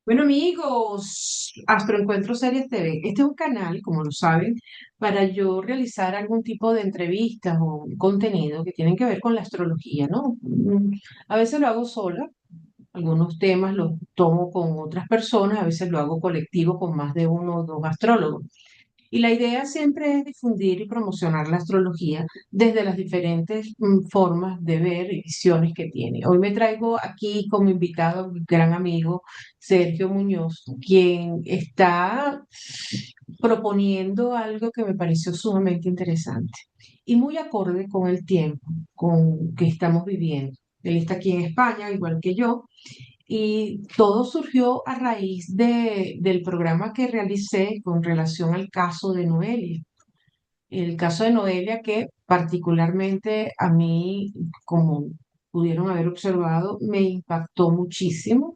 Bueno, amigos, Astroencuentro Series TV. Este es un canal, como lo saben, para yo realizar algún tipo de entrevistas o contenido que tienen que ver con la astrología, ¿no? A veces lo hago sola, algunos temas los tomo con otras personas, a veces lo hago colectivo con más de uno o dos astrólogos. Y la idea siempre es difundir y promocionar la astrología desde las diferentes formas de ver y visiones que tiene. Hoy me traigo aquí como invitado a mi gran amigo Sergio Muñoz, quien está proponiendo algo que me pareció sumamente interesante y muy acorde con el tiempo con que estamos viviendo. Él está aquí en España, igual que yo, y todo surgió a raíz del programa que realicé con relación al caso de Noelia. El caso de Noelia que particularmente a mí, como pudieron haber observado, me impactó muchísimo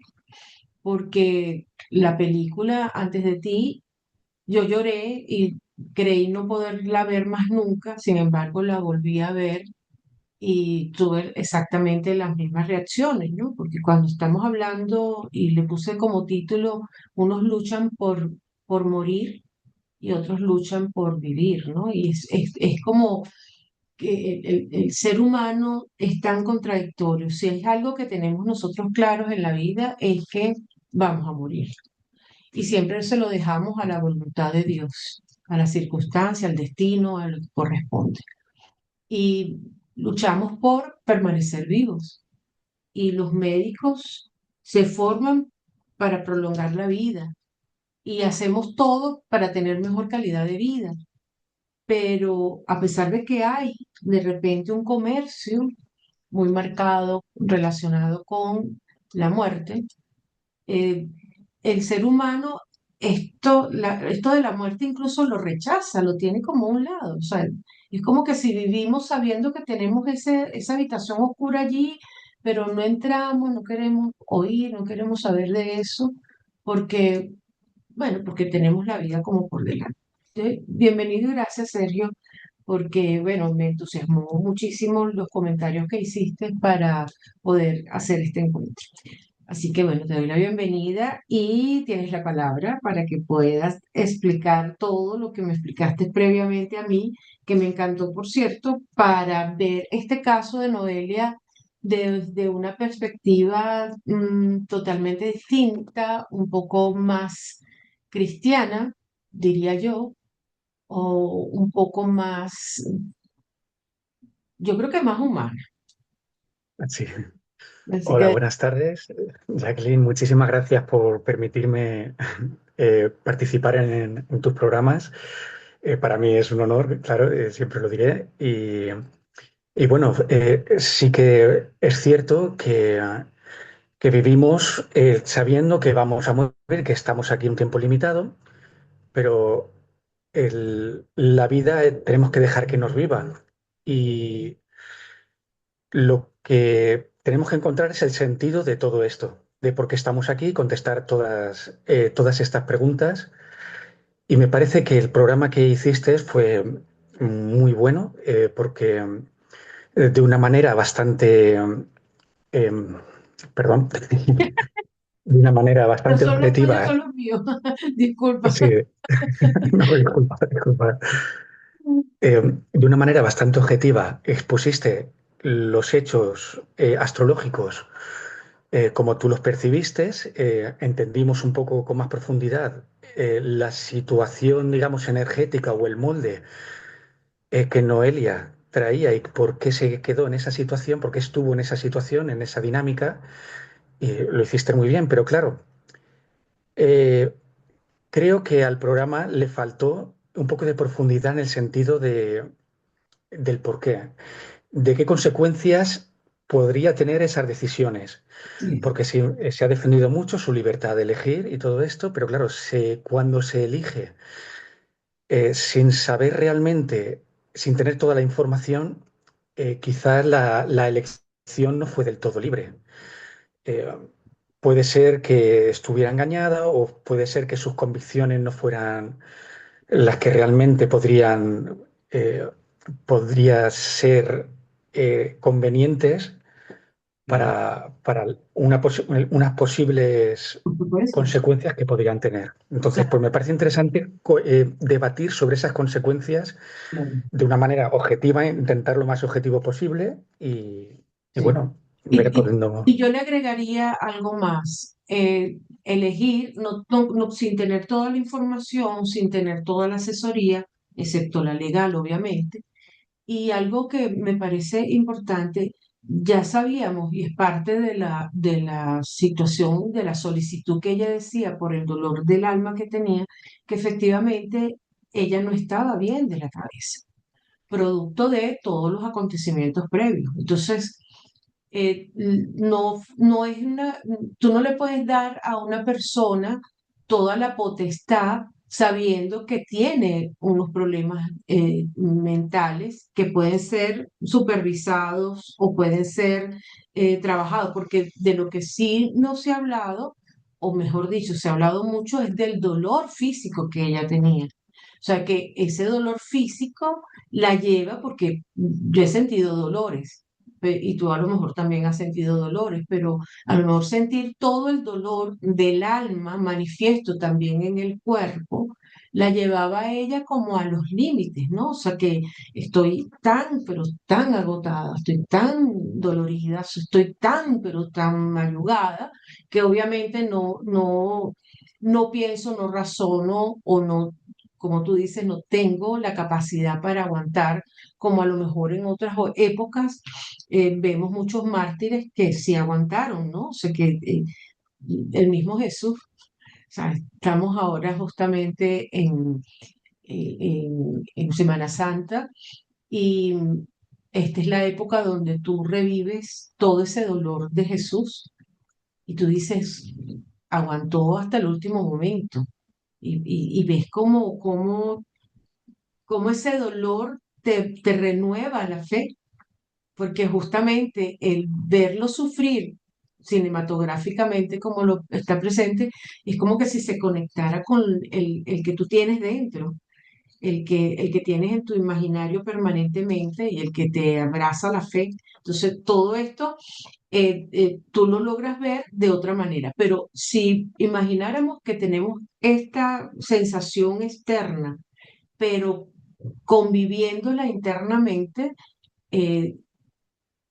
porque la película Antes de ti, yo lloré y creí no poderla ver más nunca, sin embargo la volví a ver y tuve exactamente las mismas reacciones, ¿no? Porque cuando estamos hablando, y le puse como título, unos luchan por morir y otros luchan por vivir, ¿no? Y es como que el ser humano es tan contradictorio. Si hay algo que tenemos nosotros claros en la vida es que vamos a morir. Y siempre se lo dejamos a la voluntad de Dios, a la circunstancia, al destino, a lo que corresponde. Y luchamos por permanecer vivos. Y los médicos se forman para prolongar la vida y hacemos todo para tener mejor calidad de vida. Pero a pesar de que hay de repente un comercio muy marcado relacionado con la muerte, eh, el ser humano esto de la muerte incluso lo rechaza, lo tiene como a un lado. O sea, es como que si vivimos sabiendo que tenemos esa habitación oscura allí, pero no entramos, no queremos oír, no queremos saber de eso, porque, bueno, porque tenemos la vida como por delante. Bienvenido y gracias, Sergio, porque, bueno, me entusiasmó muchísimo los comentarios que hiciste para poder hacer este encuentro. Así que bueno, te doy la bienvenida y tienes la palabra para que puedas explicar todo lo que me explicaste previamente a mí, que me encantó, por cierto, para ver este caso de Noelia desde una perspectiva totalmente distinta, un poco más cristiana, diría yo, o un poco más, yo creo que más humana. Sí. Así Hola, que buenas tardes. Jacqueline, muchísimas gracias por permitirme participar en tus programas. Para mí es un honor, claro, siempre lo diré. Y bueno, sí que es cierto que vivimos sabiendo que vamos a morir, que estamos aquí un tiempo limitado, pero la vida tenemos que dejar que nos viva. Y lo que tenemos que encontrar es el sentido de todo esto, de por qué estamos aquí, contestar todas estas preguntas. Y me parece que el programa que hiciste fue muy bueno, porque de una manera bastante, em, perdón, de una manera no bastante son los tuyos, objetiva. son los míos. Disculpa. Sí, no, disculpa, disculpa. De una manera bastante objetiva expusiste los hechos astrológicos como tú los percibiste, entendimos un poco con más profundidad la situación, digamos, energética o el molde que Noelia traía y por qué se quedó en esa situación, por qué estuvo en esa situación, en esa dinámica, y lo hiciste muy bien, pero claro, eh, creo que al programa le faltó un poco de profundidad en el sentido del por qué, de qué consecuencias podría tener esas decisiones. Sí. Porque sí, se ha defendido mucho su libertad de elegir y todo esto, pero claro, cuando se elige sin saber realmente, sin tener toda la información, quizás la elección no fue del todo libre. Eh, Puede ser que estuviera engañada o puede ser que sus convicciones no fueran las que realmente podría ser convenientes claro, para unas posibles por supuesto. consecuencias que podrían tener. Entonces, pues Claro, me parece interesante debatir sobre esas consecuencias claro, de una manera objetiva, intentar lo más objetivo posible y sí. bueno, ver Y, por y- dónde. y yo le agregaría algo más. Elegir, sin tener toda la información, sin tener toda la asesoría, excepto la legal, obviamente. Y algo que me parece importante, ya sabíamos, y es parte de la situación, de la solicitud que ella decía por el dolor del alma que tenía, que efectivamente ella no estaba bien de la cabeza, producto de todos los acontecimientos previos. Entonces, no es tú no le puedes dar a una persona toda la potestad sabiendo que tiene unos problemas mentales que pueden ser supervisados o pueden ser trabajados, porque de lo que sí no se ha hablado, o mejor dicho, se ha hablado mucho, es del dolor físico que ella tenía. O sea, que ese dolor físico la lleva, porque yo he sentido dolores y tú a lo mejor también has sentido dolores, pero a lo mejor sentir todo el dolor del alma manifiesto también en el cuerpo, la llevaba a ella como a los límites, ¿no? O sea que estoy tan, pero tan agotada, estoy tan dolorida, estoy tan, pero tan mayugada, que obviamente no pienso, no razono o no, como tú dices, no tengo la capacidad para aguantar, como a lo mejor en otras épocas vemos muchos mártires que sí aguantaron, ¿no? O sea, que el mismo Jesús, o sea, estamos ahora justamente en Semana Santa y esta es la época donde tú revives todo ese dolor de Jesús y tú dices, aguantó hasta el último momento y ves cómo ese dolor te renueva la fe porque justamente el verlo sufrir cinematográficamente como lo está presente, es como que si se conectara con el que tú tienes dentro, el que tienes en tu imaginario permanentemente y el que te abraza la fe. Entonces, todo esto tú lo logras ver de otra manera, pero si imagináramos que tenemos esta sensación externa, pero conviviéndola internamente, eh,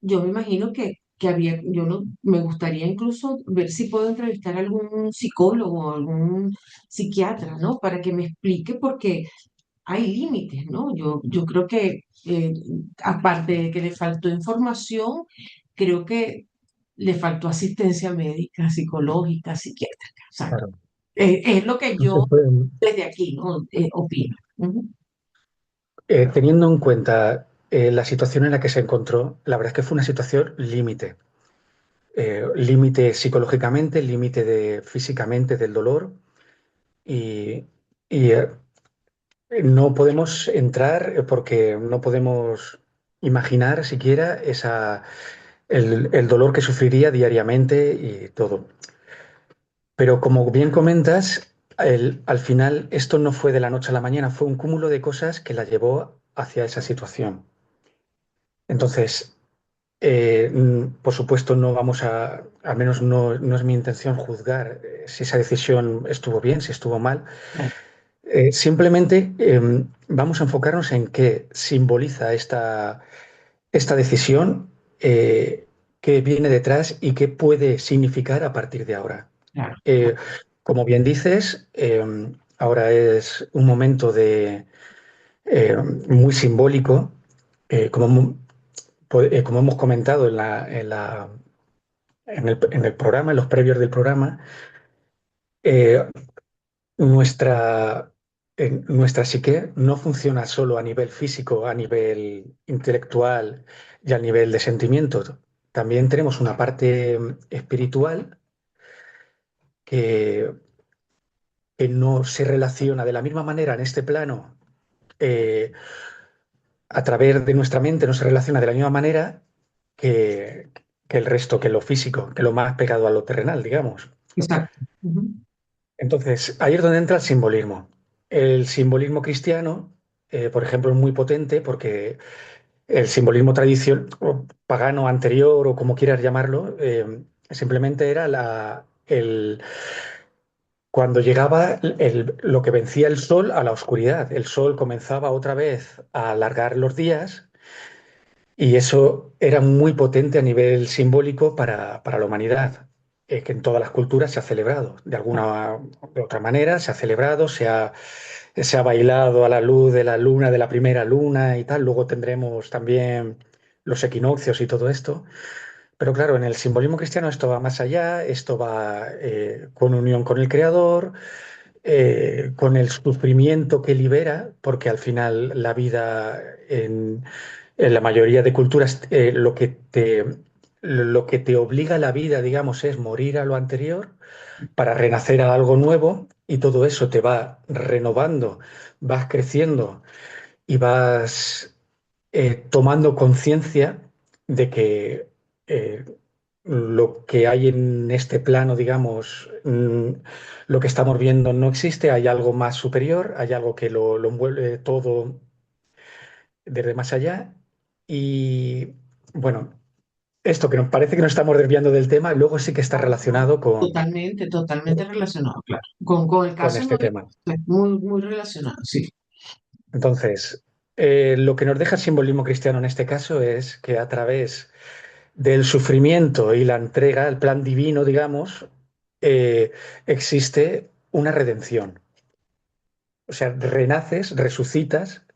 yo me imagino que había, yo no, me gustaría incluso ver si puedo entrevistar a algún psicólogo o algún psiquiatra, ¿no? Para que me explique porque hay límites, ¿no? Yo creo que, aparte de que le faltó información, creo que le faltó asistencia médica, psicológica, psiquiátrica. O sea, Claro. es lo que No se yo puede- desde aquí, ¿no? Opino. Ujú. Teniendo en cuenta la situación en la que se encontró, la verdad es que fue una situación límite. Límite psicológicamente, límite físicamente del dolor y, y, no podemos entrar porque no podemos imaginar siquiera el dolor que sufriría diariamente y todo. Pero como bien comentas, al final esto no fue de la noche a la mañana, fue un cúmulo de cosas que la llevó hacia esa situación. Entonces, por supuesto, no vamos al menos no es mi intención juzgar si esa decisión estuvo bien, si estuvo mal. Simplemente vamos a enfocarnos en qué simboliza esta decisión, qué viene detrás y qué puede significar a partir de ahora. Claro, Eh, Como bien dices, ahora es un momento muy simbólico, como, como hemos comentado en el programa, en los previos del programa. eh, nuestra psique no funciona solo a nivel físico, a nivel intelectual y a nivel de sentimientos. También tenemos una parte espiritual que, que no se relaciona de la misma manera en este plano, eh, a través de nuestra mente, no se relaciona de la misma manera que, que el resto, que lo físico, que lo más pegado a lo terrenal, digamos. exacto. Ujú. Entonces, ahí es donde entra el simbolismo. El simbolismo cristiano, por ejemplo, es muy potente porque el simbolismo tradicional o pagano anterior o como quieras llamarlo, simplemente era cuando llegaba lo que vencía el sol a la oscuridad. El sol comenzaba otra vez a alargar los días y eso era muy potente a nivel simbólico para la humanidad, que en todas las culturas se ha celebrado. De alguna de otra manera se ha celebrado, se ha bailado a la luz de la luna, de la primera luna y tal. Luego tendremos también los equinoccios y todo esto. Pero claro, en el simbolismo cristiano esto va más allá, esto va con unión con el Creador, con el sufrimiento que libera, porque al final la vida en la mayoría de culturas lo que te obliga a la vida, digamos, es morir a lo anterior para renacer a algo nuevo y todo eso te va renovando, vas creciendo y vas tomando conciencia de que eh, lo que hay en este plano, digamos, lo que estamos viendo no existe, hay algo más superior, hay algo que lo envuelve todo desde más allá. Y bueno, esto que nos parece que nos estamos desviando del tema, luego sí que está Ah, no, relacionado totalmente, totalmente relacionado, claro. Con el con caso este nuestro, tema. es muy, muy relacionado, sí. Entonces, lo que nos deja el simbolismo cristiano en este caso es que a través del sufrimiento y la entrega, el plan divino, digamos, existe una redención. O sea, renaces, resucitas,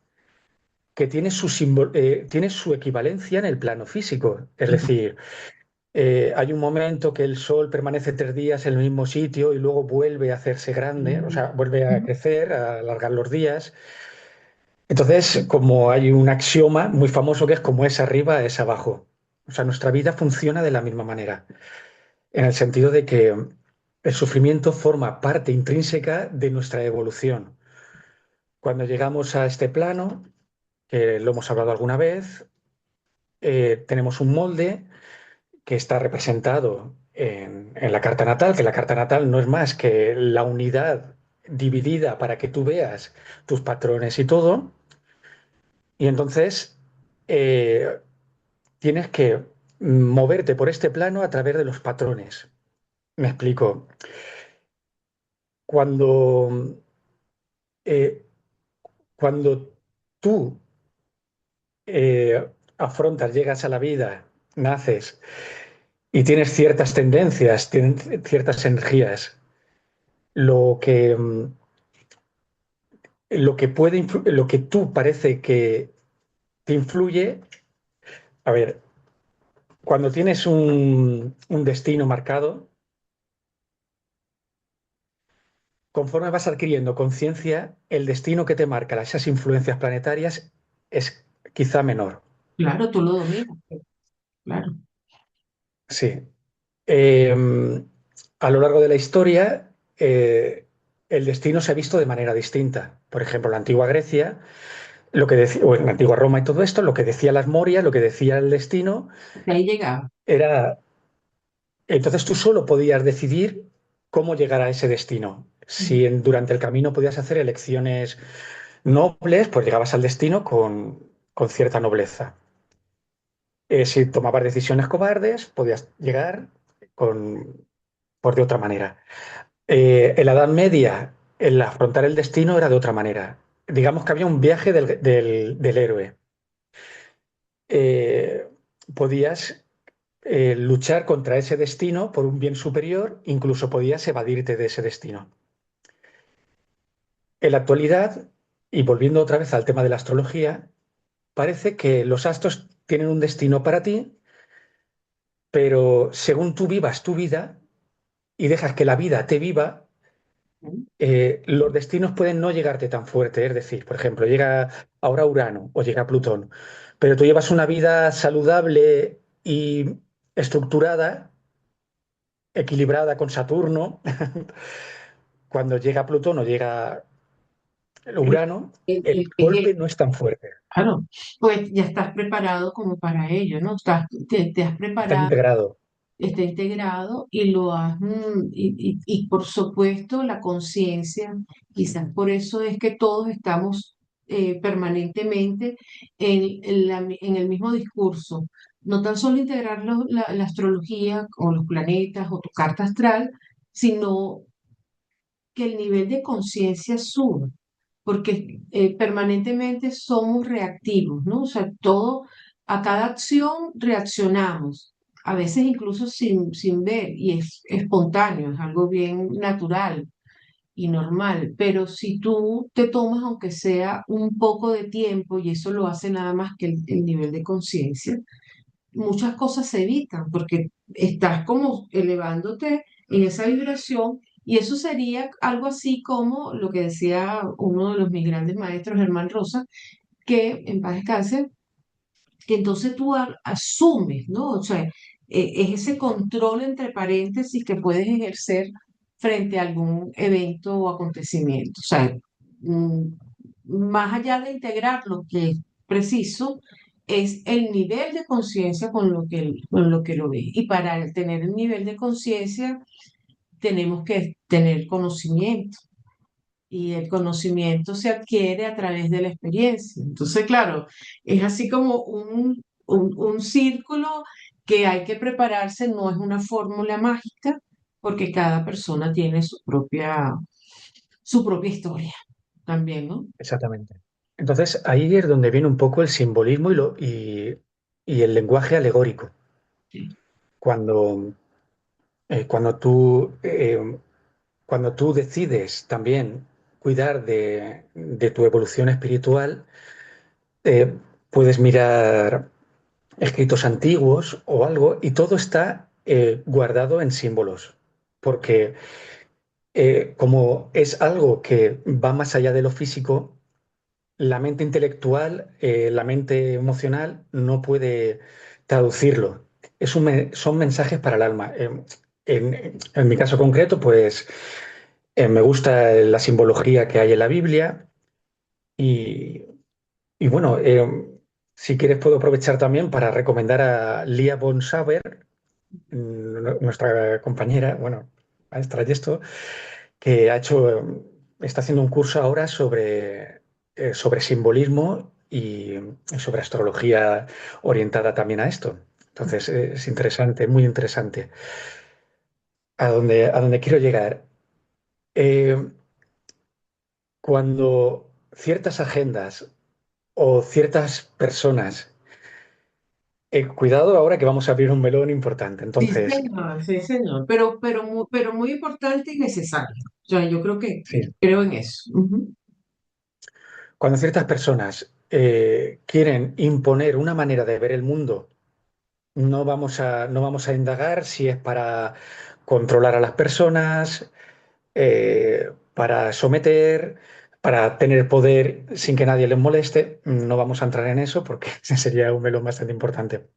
que tiene su equivalencia en el plano físico. Es Claro. decir, hay un momento que el sol permanece 3 días en el mismo sitio y luego vuelve a hacerse grande, o Mm, sea, vuelve a mm, crecer, a alargar los días. Entonces, como hay un axioma muy famoso que es como es arriba, es abajo. O sea, nuestra vida funciona de la misma manera, en el sentido de que el sufrimiento forma parte intrínseca de nuestra evolución. Cuando llegamos a este plano, que lo hemos hablado alguna vez, tenemos un molde que está representado en la carta natal, que la carta natal no es más que la unidad dividida para que tú veas tus patrones y todo. Y entonces eh, tienes que moverte por este plano a través de los patrones. Me explico. Cuando, eh, cuando tú afrontas, llegas a la vida, naces y tienes ciertas tendencias, tienes ciertas energías, lo que, lo que tú parece que te influye, a ver, cuando tienes un destino marcado, conforme vas adquiriendo conciencia, el destino que te marca esas influencias planetarias es quizá menor. claro, tú lo dominas, claro. Sí. Eh, a lo largo de la historia, el destino se ha visto de manera distinta. Por ejemplo, en la antigua Grecia, lo que decía, o en la antigua Roma y todo esto, lo que decía las Morias, lo que decía el destino, Hasta ahí llegaba. era. Entonces tú solo podías decidir cómo llegar a ese destino. Si durante el camino podías hacer elecciones nobles, pues llegabas al destino con cierta nobleza. Si tomabas decisiones cobardes, podías llegar con, por de otra manera. En la Edad Media, el afrontar el destino era de otra manera. Digamos que había un viaje del héroe. Eh, podías luchar contra ese destino por un bien superior, incluso podías evadirte de ese destino. En la actualidad, y volviendo otra vez al tema de la astrología, parece que los astros tienen un destino para ti, pero según tú vivas tu vida y dejas que la vida te viva, los destinos pueden no llegarte tan fuerte. Es decir, por ejemplo, llega ahora Urano o llega Plutón, pero tú llevas una vida saludable y estructurada, equilibrada con Saturno. Cuando llega Plutón o llega El, Urano, el golpe no es tan fuerte, claro, pues ya estás preparado como para ello, ¿no? Te has está preparado, integrado. está integrado y lo has, y por supuesto la conciencia, quizás por eso es que todos estamos permanentemente en el mismo discurso. No tan solo integrar la astrología o los planetas o tu carta astral, sino que el nivel de conciencia suba, porque permanentemente somos reactivos, ¿no? O sea, todo, a cada acción reaccionamos, a veces incluso sin ver, y es espontáneo, es algo bien natural y normal, pero si tú te tomas, aunque sea un poco de tiempo, y eso lo hace nada más que el nivel de conciencia, muchas cosas se evitan porque estás como elevándote en esa vibración y eso sería algo así como lo que decía uno de mis grandes maestros, Germán Rosa, que en paz descanse, que entonces tú asumes, ¿no? O sea, es ese control entre paréntesis que puedes ejercer frente a algún evento o acontecimiento. O sea, mm, más allá de integrar lo que es preciso, es el nivel de conciencia con lo que lo ve. Y para tener el nivel de conciencia, tenemos que tener conocimiento. Y el conocimiento se adquiere a través de la experiencia. Entonces, claro, es así como un círculo que hay que prepararse, no es una fórmula mágica, porque cada persona tiene su propia historia también, ¿no? Exactamente. Entonces, ahí es donde viene un poco el simbolismo y el lenguaje alegórico. Sí, Cuando, cuando cuando tú decides también cuidar de tu evolución espiritual, eh, puedes mirar escritos antiguos o algo y todo está guardado en símbolos. Porque como es algo que va más allá de lo físico, la mente intelectual, la mente emocional no puede traducirlo. Son mensajes para el alma. En mi caso concreto, pues me gusta la simbología que hay en la Biblia y, y bueno, si quieres puedo aprovechar también para recomendar a Lia von Sauer, nuestra compañera, bueno, maestra y esto, que está haciendo un curso ahora sobre simbolismo y sobre astrología orientada también a esto. Entonces, es interesante, muy interesante. A donde quiero llegar. Eh, Cuando ciertas agendas o ciertas personas, cuidado ahora que vamos a abrir un melón importante. Entonces, sí, señor, pero muy importante y necesario. O sea, yo creo que sí, creo en eso. Ujú. cuando ciertas personas quieren imponer una manera de ver el mundo, no vamos a indagar si es para controlar a las personas, para someter, para tener poder sin que nadie les moleste. No vamos a entrar en eso porque sería un melón bastante importante.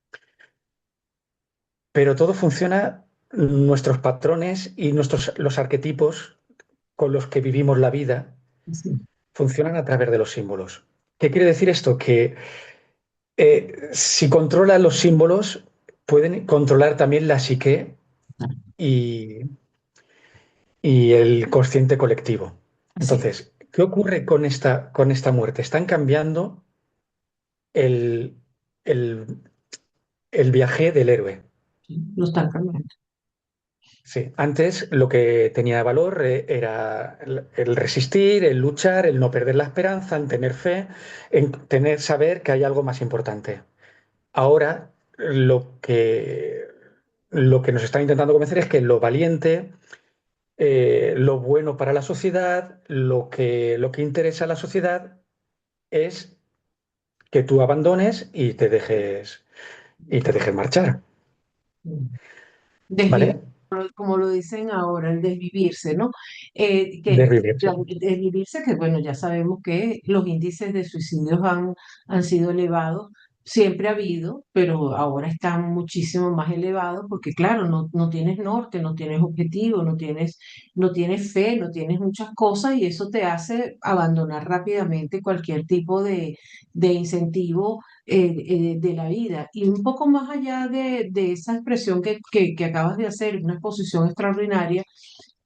Pero todo funciona, nuestros patrones y los arquetipos con los que vivimos la vida Sí, funcionan a través de los símbolos. ¿Qué quiere decir esto? Que si controlan los símbolos, pueden controlar también la psique y, y el consciente colectivo. así, Entonces, ¿qué ocurre con esta muerte? Están cambiando el, el, el viaje del héroe. sí, lo están cambiando. Sí, antes lo que tenía valor era el resistir, el luchar, el no perder la esperanza, en tener fe, en saber que hay algo más importante. Ahora lo que nos están intentando convencer es que lo valiente, lo bueno para la sociedad, lo que interesa a la sociedad es que tú abandones y te dejes marchar, Desvivir, ¿vale? como lo dicen ahora, el desvivirse, ¿no? Desvivirse. El desvivirse, que bueno, ya sabemos que los índices de suicidios han sido elevados, siempre ha habido, pero ahora están muchísimo más elevados porque, claro, no tienes norte, no tienes objetivo, no tienes fe, no tienes muchas cosas y eso te hace abandonar rápidamente cualquier tipo de incentivo de la vida. Y un poco más allá de esa expresión que acabas de hacer, una exposición extraordinaria,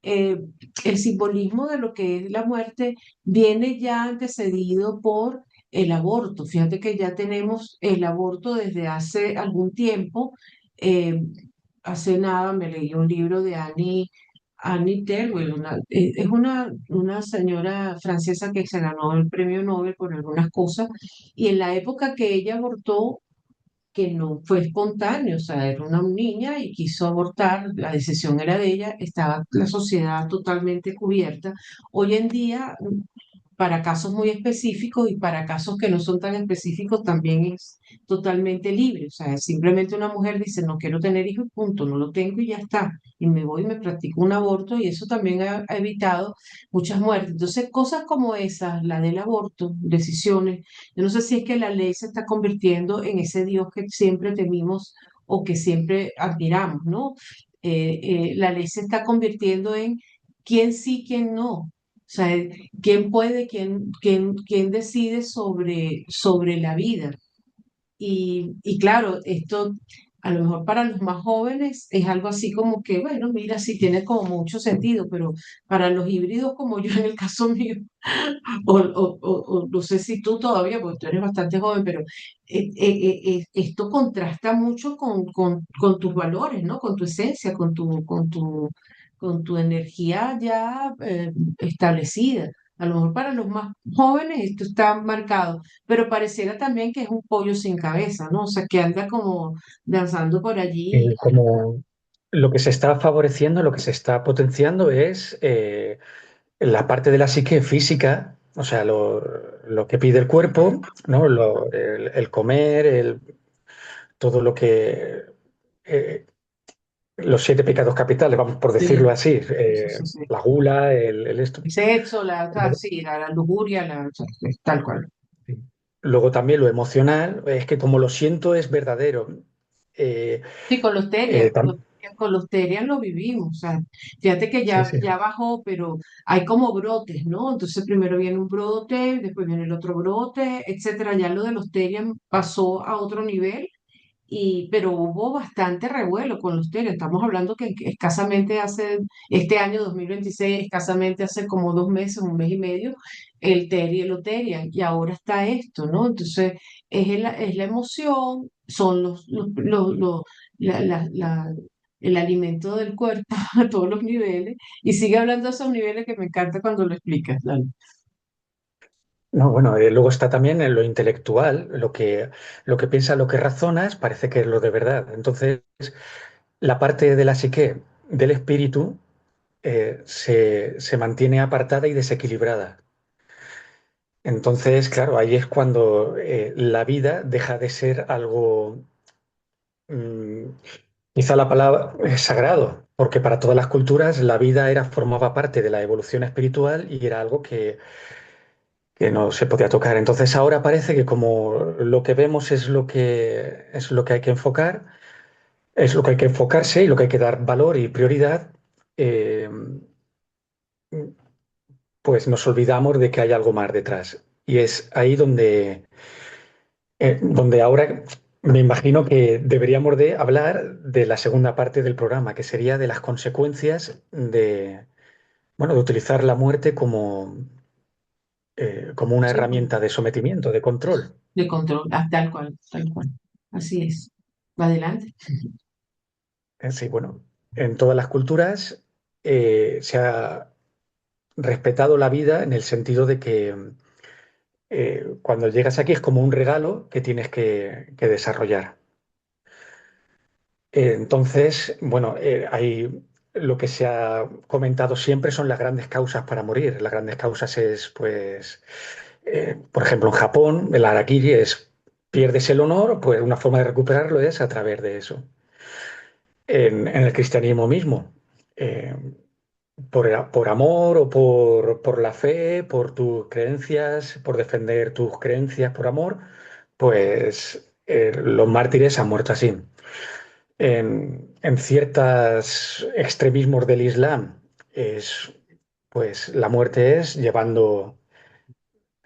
eh, el simbolismo de lo que es la muerte viene ya antecedido por el aborto. Fíjate que ya tenemos el aborto desde hace algún tiempo. eh, Hace nada me leí un libro de Annie Terwell, es una señora francesa que se ganó el premio Nobel por algunas cosas, y en la época que ella abortó, que no fue espontáneo, o sea, era una niña y quiso abortar, la decisión era de ella, estaba la sociedad totalmente cubierta. Hoy en día, para casos muy específicos y para casos que no son tan específicos, también es totalmente libre. O sea, es simplemente una mujer dice, no quiero tener hijos, punto, no lo tengo y ya está. Y me voy y me practico un aborto y eso también ha evitado muchas muertes. Entonces, cosas como esas, la del aborto, decisiones, yo no sé si es que la ley se está convirtiendo en ese Dios que siempre temimos o que siempre admiramos, ¿no? La ley se está convirtiendo en quién sí, quién no. O sea, quién puede, quién decide sobre la vida. Y claro, esto a lo mejor para los más jóvenes es algo así como que, bueno, mira, sí tiene como mucho sentido, pero para los híbridos como yo en el caso mío, o no sé si tú todavía, porque tú eres bastante joven, pero esto contrasta mucho con tus valores, ¿no? Con tu esencia, con tu energía ya establecida. A lo mejor para los más jóvenes esto está marcado, pero pareciera también que es un pollo sin cabeza, ¿no? O sea, que anda como danzando por allí. Como lo que se está favoreciendo, lo que se está potenciando es la parte de la psique física, o sea, lo que pide el cuerpo, ¿no? El comer, todo lo que... eh, los siete pecados capitales, vamos por decirlo Sí, así, sí, sí, sí. la gula, el esto. El sexo, o sea, Luego, sí, la lujuria, o sea, tal cual. sí. Luego también lo emocional, es que como lo siento es verdadero. Eh, Sí, con los Terian, tam- con los Terian lo vivimos. O sea, fíjate que sí, ya, sí. ya bajó, pero hay como brotes, ¿no? Entonces primero viene un brote, después viene el otro brote, etcétera. Ya lo de los Terian pasó a otro nivel. Pero hubo bastante revuelo con los Terian. Estamos hablando que escasamente hace, este año 2026, escasamente hace como 2 meses, un mes y medio, el Terian, lo Terian, y ahora está esto, ¿no? Entonces, es la emoción, son la- la- la- el alimento del cuerpo a todos los niveles, y sigue hablando de esos niveles que me encanta cuando lo explicas, Lalo. No, bueno, luego está también en lo intelectual, lo que piensas, lo que razonas, parece que es lo de verdad. Entonces, la parte de la psique, del espíritu, se mantiene apartada y desequilibrada. Entonces, claro, ahí es cuando la vida deja de ser algo, mm, quizá la palabra es sagrado, porque para todas las culturas la vida formaba parte de la evolución espiritual y era algo que no se podía tocar. Entonces ahora parece que como lo que vemos es lo que hay que enfocar, es lo que hay que enfocarse y lo que hay que dar valor y prioridad, eh, pues nos olvidamos de que hay algo más detrás. Y es ahí donde ahora me imagino que deberíamos de hablar de la segunda parte del programa, que sería de las consecuencias bueno, de utilizar la muerte como una Sí, herramienta de sometimiento, de control. de control, tal cual, tal cual. Así es. Va adelante. Sí, bueno, en todas las culturas se ha respetado la vida en el sentido de que cuando llegas aquí es como un regalo que tienes que desarrollar. Entonces, bueno, lo que se ha comentado siempre son las grandes causas para morir. Las grandes causas es, pues, por ejemplo, en Japón, el harakiri es pierdes el honor, pues una forma de recuperarlo es a través de eso. En el cristianismo mismo. eh, por amor o por la fe, por tus creencias, por defender tus creencias por amor, pues los mártires han muerto así. En ciertos extremismos del Islam, es, pues la muerte es llevando,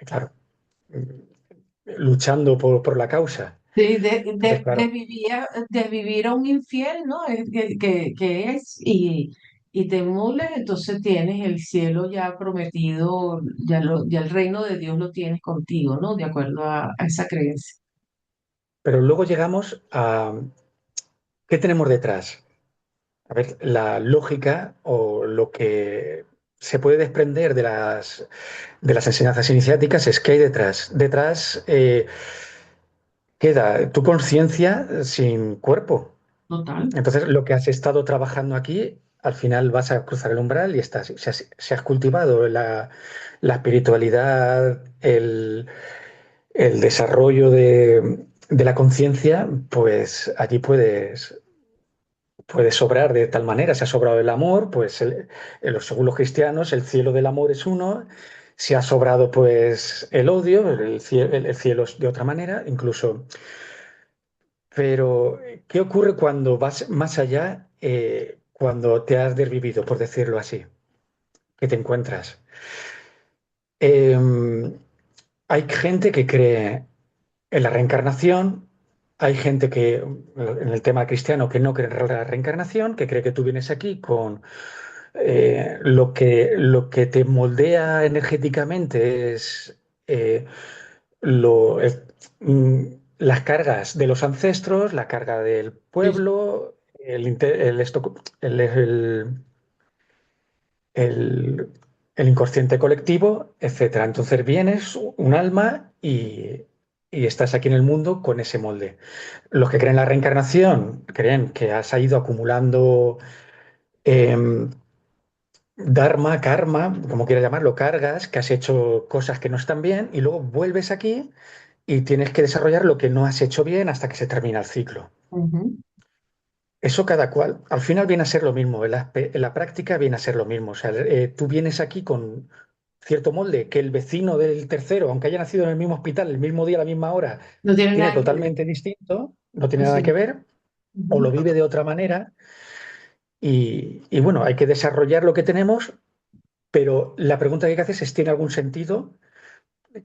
claro, luchando por la causa. Sí, Entonces, claro, desvivir a un infiel, ¿no? Que es, y te mules, entonces tienes el cielo ya prometido, ya el reino de Dios lo tienes contigo, ¿no? De acuerdo a esa creencia. Pero luego llegamos a ¿qué tenemos detrás? A ver, la lógica o lo que se puede desprender de las enseñanzas iniciáticas es qué hay detrás. Detrás queda tu conciencia sin cuerpo. Total. Entonces, lo que has estado trabajando aquí, al final vas a cruzar el umbral y estás, si has cultivado la espiritualidad, el desarrollo de la conciencia, pues allí puedes sobrar de tal manera. Si ha sobrado el amor, pues según los cristianos, el cielo del amor es uno. Si ha sobrado, pues el odio, el cielo es de otra manera, incluso. Pero, ¿qué ocurre cuando vas más allá, cuando te has desvivido, por decirlo así? ¿Qué te encuentras? Em, Hay gente que cree en la reencarnación, hay gente que, en el tema cristiano, que no cree en la reencarnación, que cree que tú vienes aquí con lo que te moldea energéticamente es lo, es, mm, las cargas de los ancestros, la carga del Sí, sí. pueblo, el- el inconsciente colectivo, etcétera. Entonces vienes un alma y estás aquí en el mundo con ese molde. Los que creen en la reencarnación creen que has ido acumulando em, dharma, karma, como quieras llamarlo, cargas, que has hecho cosas que no están bien y luego vuelves aquí y tienes que desarrollar lo que no has hecho bien hasta que se termina el ciclo. Ujú. Eso cada cual. Al final viene a ser lo mismo, en la práctica viene a ser lo mismo. O sea, tú vienes aquí con cierto molde que el vecino del tercero, aunque haya nacido en el mismo hospital, el mismo día, a la misma hora, No tiene tiene nada que ver. totalmente distinto, no tiene nada Así que es. ver, o lo Ujú. vive de otra manera. Y bueno, hay que desarrollar lo que tenemos, pero la pregunta que haces es, ¿tiene algún sentido?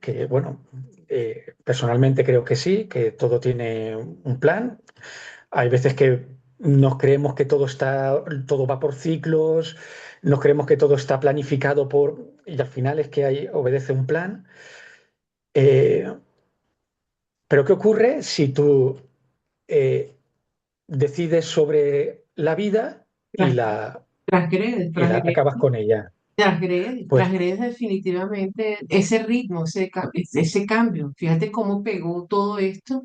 Que bueno, personalmente creo que sí, que todo tiene un plan. Hay veces que nos creemos que todo va por ciclos, nos creemos que todo está planificado y al final es que obedece un plan. Eh, pero ¿qué ocurre si tú eh, decides sobre la vida y Tras- la, Transgrede, y la transgrede. acabas con ella? Transgrede, Pues transgrede definitivamente ese ritmo, ese cambio. Fíjate cómo pegó todo esto.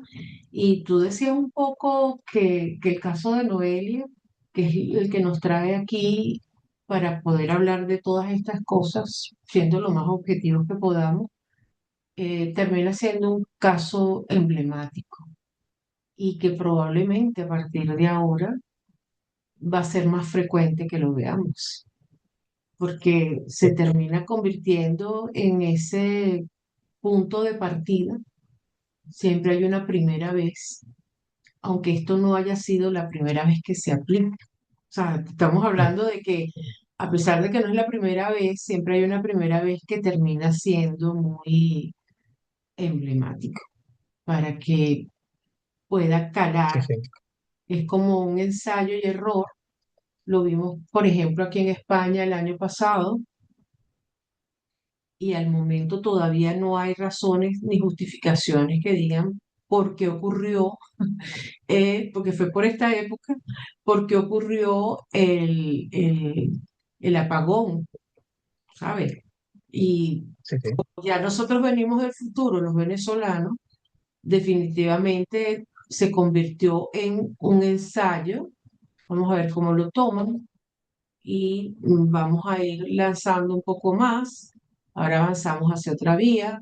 Y tú decías un poco que el caso de Noelia, que es el que nos trae aquí para poder hablar de todas estas cosas, siendo lo más objetivos que podamos, termina siendo un caso emblemático y que probablemente a partir de ahora va a ser más frecuente que lo veamos, porque se termina convirtiendo en ese punto de partida. Siempre hay una primera vez, aunque esto no haya sido la primera vez que se aplica. O sea, estamos hablando de que a pesar de que no es la primera vez, siempre hay una primera vez que termina siendo muy emblemático para que pueda sí, calar. sí, Es como un ensayo y error. Lo vimos, por ejemplo, aquí en España el año pasado, y al momento todavía no hay razones ni justificaciones que digan por qué ocurrió, porque fue por esta época, por qué ocurrió el apagón, ¿sabes? Y sí, sí, ya nosotros venimos del futuro, los venezolanos, definitivamente se convirtió en un ensayo. Vamos a ver cómo lo toman y vamos a ir lanzando un poco más. Ahora avanzamos hacia otra vía.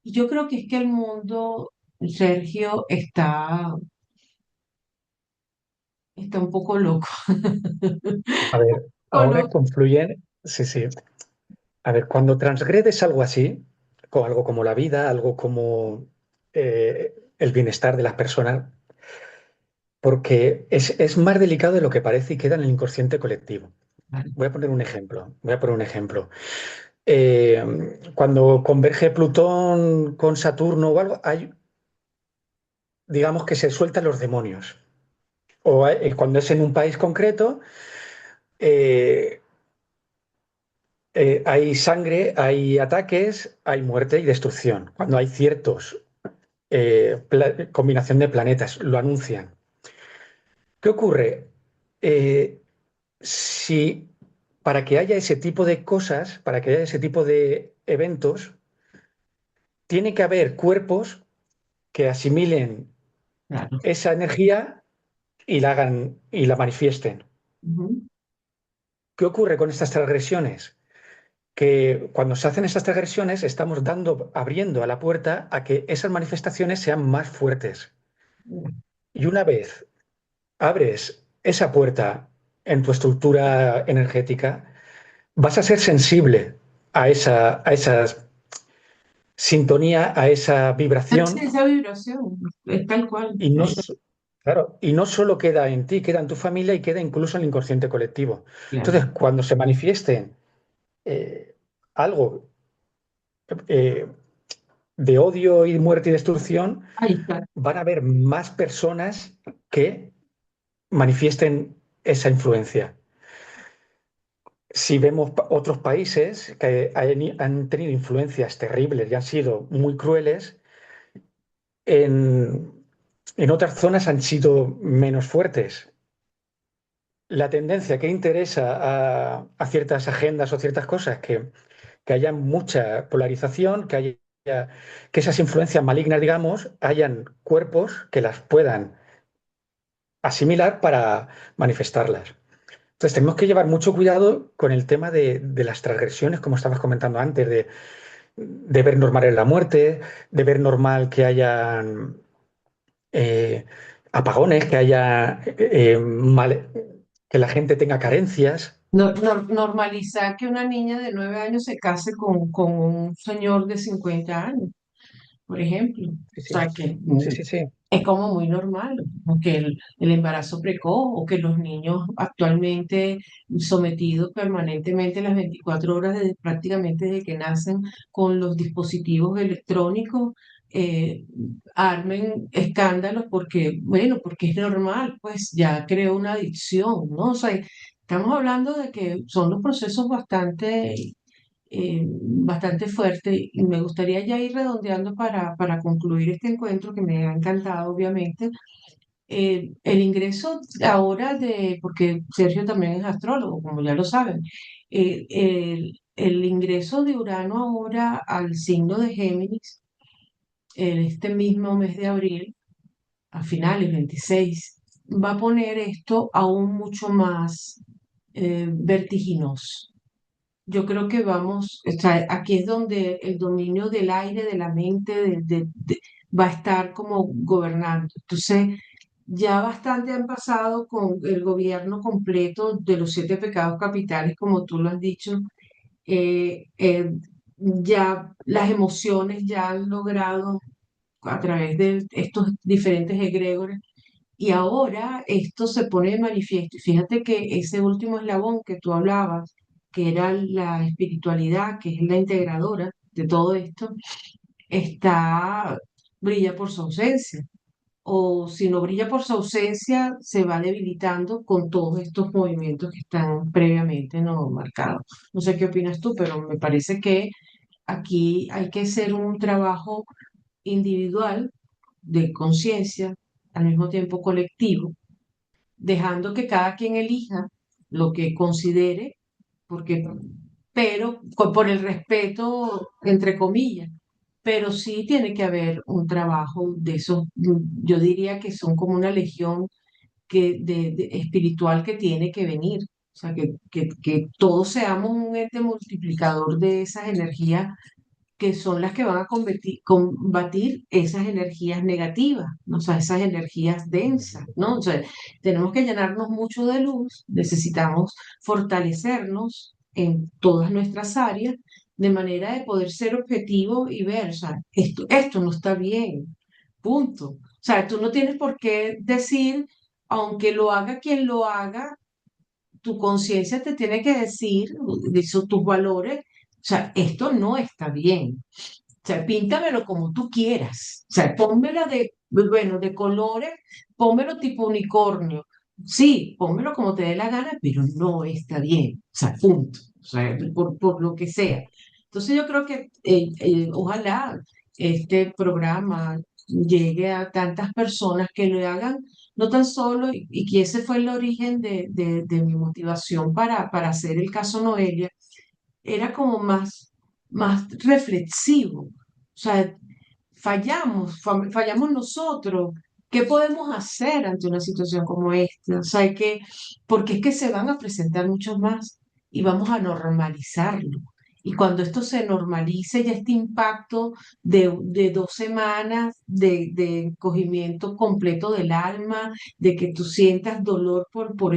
Y yo creo que es que el mundo, Sergio, está un poco loco. a ver, O ahora loco. confluyen, sí, sí. A ver, cuando transgredes algo así, con algo como la vida, algo como el bienestar de las personas, porque es más delicado de lo que parece y queda en el inconsciente colectivo. Voy a poner un ejemplo. Voy a poner un ejemplo. Cuando converge Plutón con Saturno o algo, digamos que se sueltan los demonios. O cuando es en un país concreto, eh, hay sangre, hay ataques, hay muerte y destrucción. Cuando hay ciertos combinación de planetas, lo anuncian. ¿Qué ocurre? Eh, si para que haya ese tipo de cosas, para que haya ese tipo de eventos, tiene que haber cuerpos que asimilen Claro. esa energía y la hagan y la manifiesten. Ujú. ¿Qué ocurre con estas transgresiones? Que cuando se hacen estas transgresiones estamos abriendo a la puerta a que esas manifestaciones sean más fuertes. Y una vez abres esa puerta en tu estructura energética, vas a ser sensible a esa sintonía, a esa Es vibración esa vibración, es tal cual. y claro, y no solo queda en ti, queda en tu familia y queda incluso en el inconsciente colectivo. Claro. Entonces, cuando se manifieste algo eh, de odio y muerte y destrucción, Ahí está. van a haber más personas que manifiesten esa influencia. Si vemos otros países que han tenido influencias terribles y han sido muy crueles, en otras zonas han sido menos fuertes. La tendencia que interesa a ciertas agendas o ciertas cosas, que haya mucha polarización, que esas influencias malignas, digamos, hayan cuerpos que las puedan asimilar para manifestarlas. Entonces tenemos que llevar mucho cuidado con el tema de las transgresiones, como estabas comentando antes, de ver normal en la muerte, de ver normal que hayan eh, apagones, que haya que la gente tenga carencias. Normalizar que una niña de 9 años se case con un señor de 50 años, por ejemplo. O Sí, sí, sea, que sí, sí, sí. es como muy normal, ¿no? Que el embarazo precoz o que los niños actualmente sometidos permanentemente las 24 horas prácticamente desde que nacen con los dispositivos electrónicos, eh, armen escándalos porque, bueno, porque es normal, pues ya creó una adicción, ¿no? O sea, estamos hablando de que son los procesos bastante fuerte y me gustaría ya ir redondeando para concluir este encuentro que me ha encantado, obviamente. El ingreso ahora porque Sergio también es astrólogo, como ya lo saben, el ingreso de Urano ahora al signo de Géminis, en este mismo mes de abril, a finales 26, va a poner esto aún mucho más vertiginoso. Yo creo que vamos, o sea, aquí es donde el dominio del aire, de la mente, va a estar como gobernando. Entonces, ya bastante han pasado con el gobierno completo de los 7 pecados capitales, como tú lo has dicho. Eh, eh, ya las emociones ya han logrado a través de estos diferentes egregores y ahora esto se pone de manifiesto. Y fíjate que ese último eslabón que tú hablabas, que era la espiritualidad, que es la integradora de todo esto, está, brilla por su ausencia. O si no brilla por su ausencia, se va debilitando con todos estos movimientos que están previamente no marcados. No sé qué opinas tú, pero me parece que aquí hay que hacer un trabajo individual de conciencia, al mismo tiempo colectivo, dejando que cada quien elija lo que considere, porque, pero por el respeto, entre comillas, pero sí tiene que haber un trabajo de esos, yo diría que son como una legión espiritual que tiene que venir. O sea, que todos seamos un ente multiplicador de esas energías que son las que van a combatir esas energías negativas, ¿no? O sea, esas energías densas, ¿no? O sea, tenemos que llenarnos mucho de luz, necesitamos fortalecernos en todas nuestras áreas, de manera de poder ser objetivo y ver, o sea, esto no está bien, punto. O sea, tú no tienes por qué decir, aunque lo haga quien lo haga, tu conciencia te tiene que decir, tus valores, o sea, esto no está bien. O sea, píntamelo como tú quieras. O sea, pónmela bueno, de colores, pónmelo tipo unicornio, sí, pónmelo como te dé la gana, pero no está bien, o sea, punto, o sea, por lo que sea. Entonces yo creo que ojalá este programa llegue a tantas personas que lo hagan, no tan solo, y que ese fue el origen de mi motivación para hacer el caso Noelia, era como más reflexivo. O sea, fallamos nosotros. ¿Qué podemos hacer ante una situación como esta? O sea, porque es que se van a presentar muchos más y vamos a normalizarlo. Y cuando esto se normalice, ya este impacto de 2 semanas de encogimiento completo del alma, de que tú sientas dolor por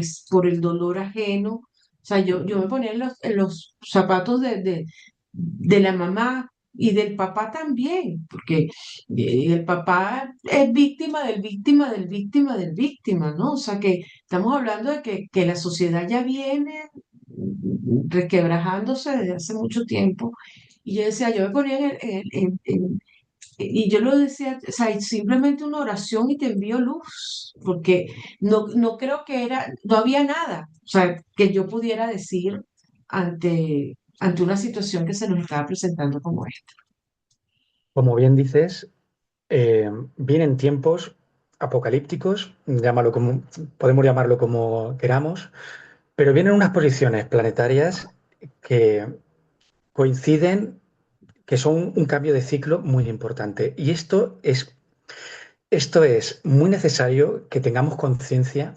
el dolor ajeno. O sea, yo me ponía en los zapatos de la mamá y del papá también, porque el papá es víctima del víctima del víctima del víctima, ¿no? O sea, que estamos hablando de que la sociedad ya viene resquebrajándose desde hace mucho tiempo. Y yo decía, yo me ponía y yo lo decía, o sea, simplemente una oración y te envío luz, porque no creo que no había nada, o sea, que yo pudiera decir ante una situación que se nos estaba presentando como esta. Como bien dices, vienen tiempos apocalípticos, podemos llamarlo como queramos, pero vienen unas posiciones planetarias que coinciden, que son un cambio de ciclo muy importante. Y esto es muy necesario que tengamos conciencia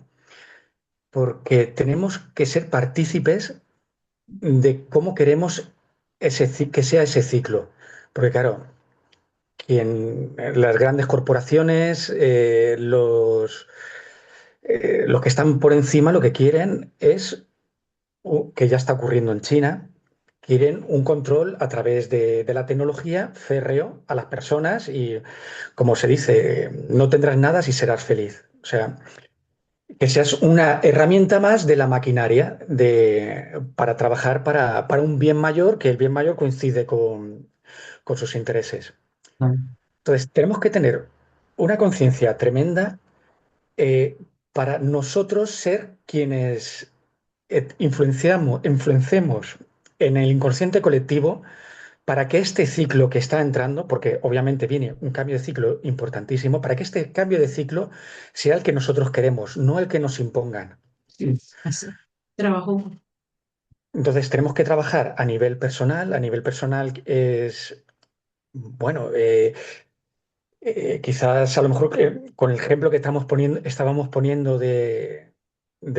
porque tenemos que ser partícipes de cómo queremos que sea ese ciclo. Porque claro, las grandes corporaciones, los que están por encima, lo que quieren es, que ya está ocurriendo en China, quieren un control a través de la tecnología férreo a las personas y, como se dice, no tendrás nada si serás feliz. O sea, que seas una herramienta más de la maquinaria para trabajar para un bien mayor, que el bien mayor coincide con sus intereses. Entonces, tenemos que tener una conciencia tremenda eh, para nosotros ser quienes influencemos en el inconsciente colectivo para que este ciclo que está entrando, porque obviamente viene un cambio de ciclo importantísimo, para que este cambio de ciclo sea el que nosotros queremos, no el que nos impongan. Sí, así. Trabajo. Entonces tenemos que trabajar a nivel personal. A nivel personal es, bueno, quizás a lo mejor con el ejemplo que estábamos poniendo de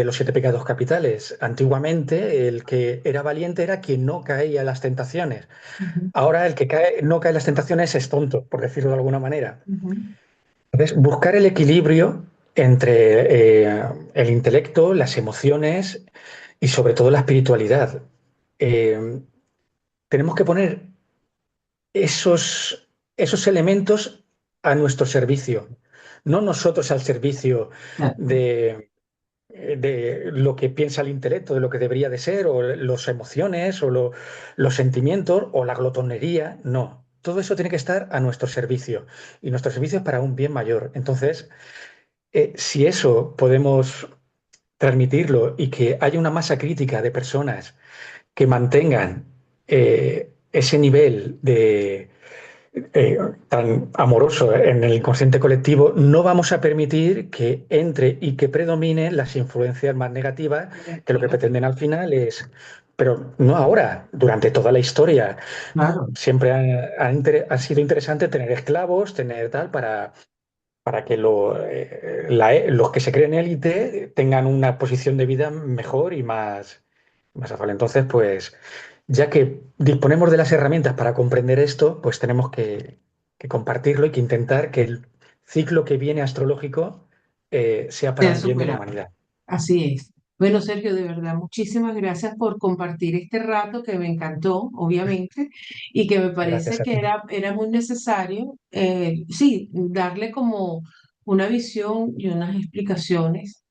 los 7 pecados capitales. Antiguamente el que era valiente era quien no caía en las tentaciones. Ujú, Ahora el que no cae en las tentaciones es tonto, por decirlo de alguna manera. ujú. Entonces, buscar el equilibrio entre el intelecto, las emociones y sobre todo la espiritualidad. Eh, tenemos que poner esos elementos a nuestro servicio, no nosotros al servicio Claro. de lo que piensa el intelecto, de lo que debería de ser, o las emociones, o los sentimientos, o la glotonería. No, todo eso tiene que estar a nuestro servicio y nuestro servicio es para un bien mayor. Entonces, si eso podemos transmitirlo y que haya una masa crítica de personas que mantengan ese nivel eh, tan amoroso en el inconsciente colectivo, no vamos a permitir que entre y que predominen las influencias más negativas, que lo que Negativa. pretenden al final es, pero no ahora, durante toda la historia. Claro. Siempre ha sido interesante tener esclavos, tener tal, para que los que se creen élite tengan una posición de vida mejor y más afable. Entonces, pues, ya que disponemos de las herramientas para comprender esto, pues tenemos que compartirlo y que intentar que el ciclo que viene astrológico sea para Sea un bien de la superado. humanidad. Así es. Bueno, Sergio, de verdad, muchísimas gracias por compartir este rato que me encantó, obviamente, y que me parece Gracias a que ti. era muy necesario, sí, darle como una visión y unas explicaciones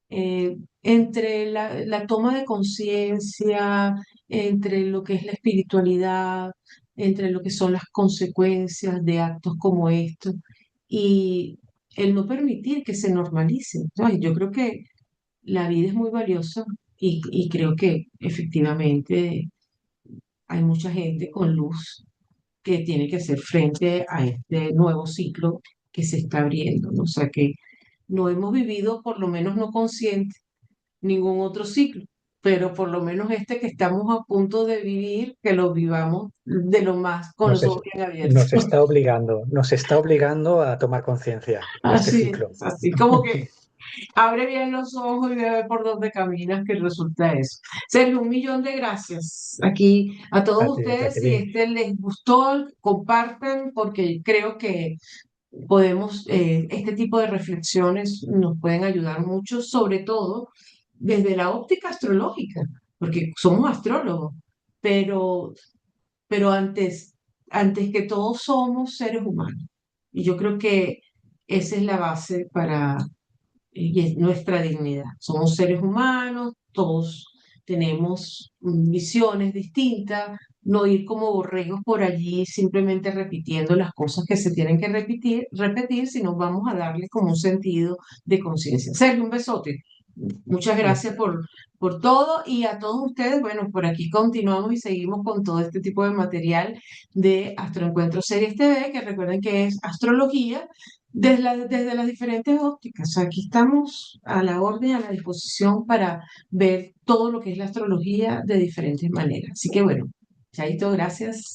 entre la toma de conciencia, entre lo que es la espiritualidad, entre lo que son las consecuencias de actos como estos, y el no permitir que se normalice, ¿no? Y yo creo que la vida es muy valiosa y creo que efectivamente hay mucha gente con luz que tiene que hacer frente a este nuevo ciclo que se está abriendo, ¿no? O sea que no hemos vivido, por lo menos no consciente, ningún otro ciclo, pero por lo menos este que estamos a punto de vivir, que lo vivamos de lo más con Nos, los es- ojos bien abiertos. nos está obligando a tomar conciencia de este Así ciclo. es, así como que abre bien los ojos y ve por dónde caminas, que resulta eso. Sergio, 1.000.000 de gracias aquí a A todos ti, ustedes. Si Jacqueline. este les gustó, compartan, porque creo que podemos, este tipo de reflexiones nos pueden ayudar mucho, sobre todo desde la óptica astrológica, porque somos astrólogos, pero, pero antes que todo somos seres humanos. Y yo creo que esa es la base para y es nuestra dignidad. Somos seres humanos, todos tenemos visiones distintas, no ir como borregos por allí simplemente repitiendo las cosas que se tienen que repetir, sino vamos a darle como un sentido de conciencia. Sergio, un besote. Muchas gracias por todo y a todos ustedes, bueno, por aquí continuamos y seguimos con todo este tipo de material de Astroencuentros Series TV, que recuerden que es astrología desde las diferentes ópticas. Aquí estamos a la orden, a la disposición para ver todo lo que es la astrología de diferentes maneras. Así que bueno, Chaito, gracias.